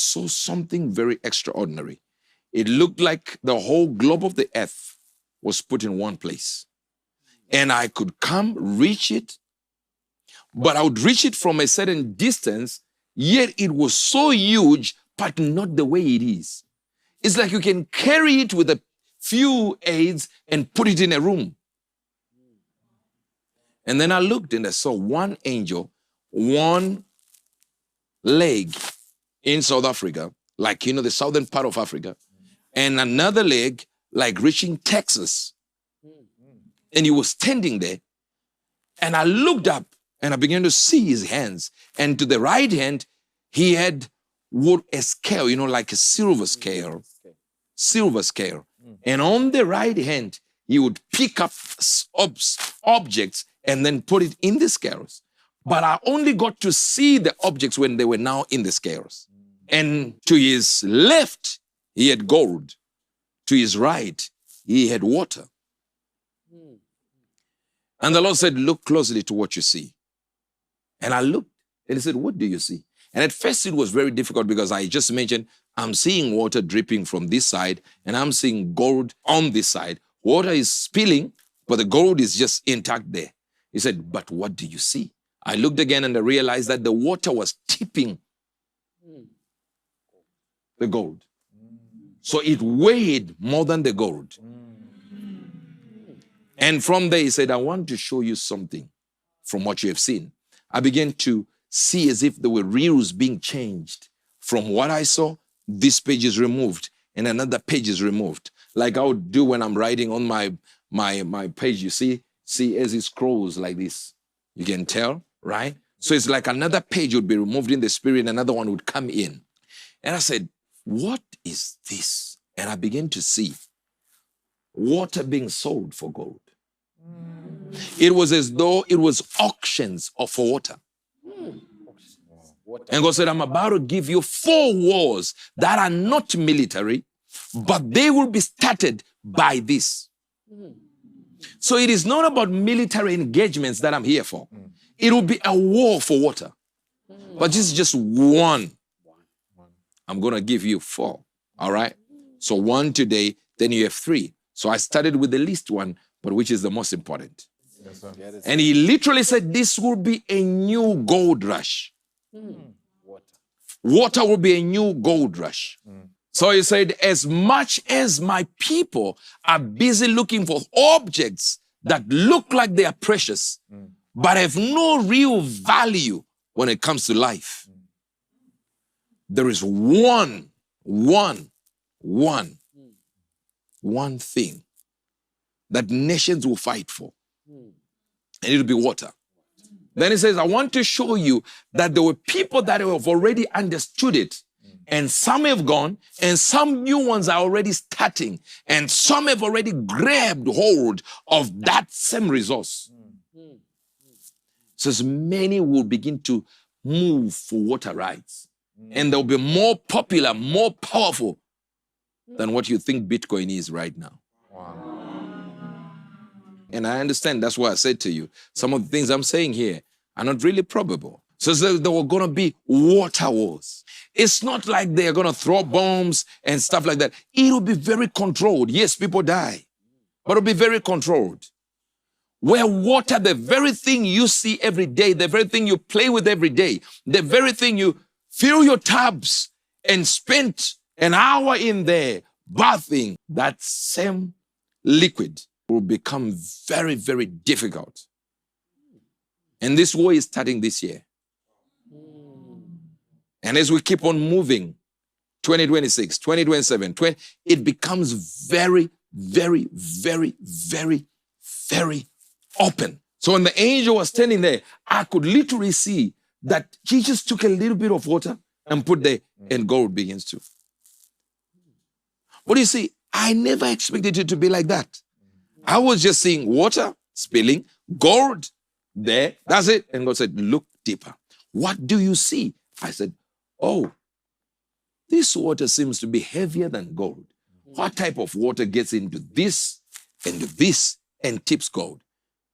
saw something very extraordinary. It looked like the whole globe of the earth was put in one place. And I could come, reach it, but I would reach it from a certain distance, yet it was so huge, but not the way it is. It's like you can carry it with a few aids and put it in a room. And then I looked and I saw one angel, one leg in South Africa, like, the southern part of Africa, and another leg like reaching Texas. And he was standing there, and I looked up and I began to see his hands. And to the right hand, he had a scale, like a silver scale. Silver scale. And on the right hand, he would pick up objects and then put it in the scales. But I only got to see the objects when they were now in the scales. And to his left, he had gold. To his right, he had water. And the Lord said, look closely to what you see. And I looked, and he said, what do you see? And at first it was very difficult because I just mentioned, I'm seeing water dripping from this side, and I'm seeing gold on this side. Water is spilling, but the gold is just intact there. He said, but what do you see? I looked again and I realized that the water was tipping the gold. So it weighed more than the gold. And from there, he said, I want to show you something from what you have seen. I began to see as if there were reels being changed. From what I saw, this page is removed and another page is removed. Like I would do when I'm writing on my page, you see as it scrolls like this. You can tell, right? So it's like another page would be removed in the spirit and another one would come in. And I said, what is this? And I began to see water being sold for gold. It was as though it was auctions for water. And God said, I'm about to give you 4 wars that are not military, but they will be started by this. So it is not about military engagements that I'm here for. It will be a war for water. But this is just one. I'm going to give you 4. All right? So 1 today, then you have 3. So I started with the least one, but which is the most important. Yes, sir. And he literally said, this will be a new gold rush. Water will be a new gold rush. So he said, as much as my people are busy looking for objects that look like they are precious, but have no real value when it comes to life, there is one thing that nations will fight for. And it'll be water. Then he says, I want to show you that there were people that have already understood it. And some have gone, and some new ones are already starting. And some have already grabbed hold of that same resource. Says many will begin to move for water rights. And they'll be more popular, more powerful than what you think Bitcoin is right now. And I understand, that's why I said to you, some of the things I'm saying here are not really probable. So there were going to be water wars. It's not like they're going to throw bombs and stuff like that. It'll be very controlled. Yes, people die, but it'll be very controlled. Where water, the very thing you see every day, the very thing you play with every day, the very thing you fill your tubs and spend an hour in there bathing, that same liquid will become very, very difficult. And this war is starting this year. And as we keep on moving, 2026, 2027, it becomes very, very, very, very, very open. So when the angel was standing there, I could literally see that he just took a little bit of water and put there, and gold begins to. But you see, I never expected it to be like that. I was just seeing water spilling, gold there, that's it. And God said, look deeper. What do you see? I said, oh, this water seems to be heavier than gold. What type of water gets into this and tips gold?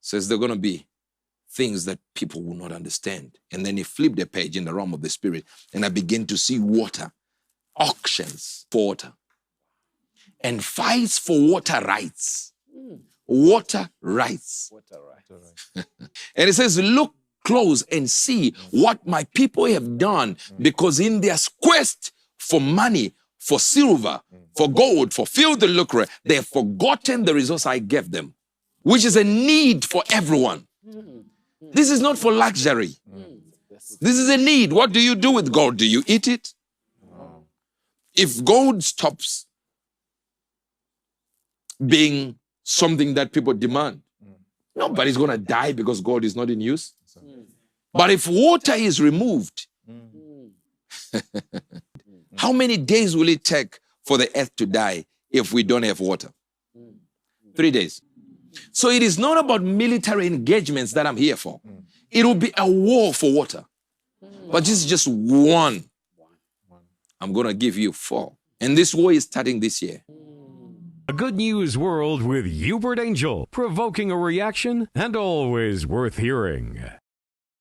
Says there are going to be things that people will not understand. And then he flipped the page in the realm of the spirit, and I began to see water auctions for water and fights for water rights. Water rights. And it says, look close and see what my people have done, because in their quest for money, for silver, for gold, for filthy lucre, they have forgotten the resource I gave them, which is a need for everyone. This is not for luxury. This is a need. What do you do with gold? Do you eat it? If gold stops being something that people demand, nobody's going to die because gold is not in use. But if water is removed, how many days will it take for the earth to die if we don't have water? 3 days. So it is not about military engagements that I'm here for. It will be a war for water. But this is just one. I'm going to give you 4. And this war is starting this year. A Good News World with Uebert Angel, provoking a reaction and always worth hearing.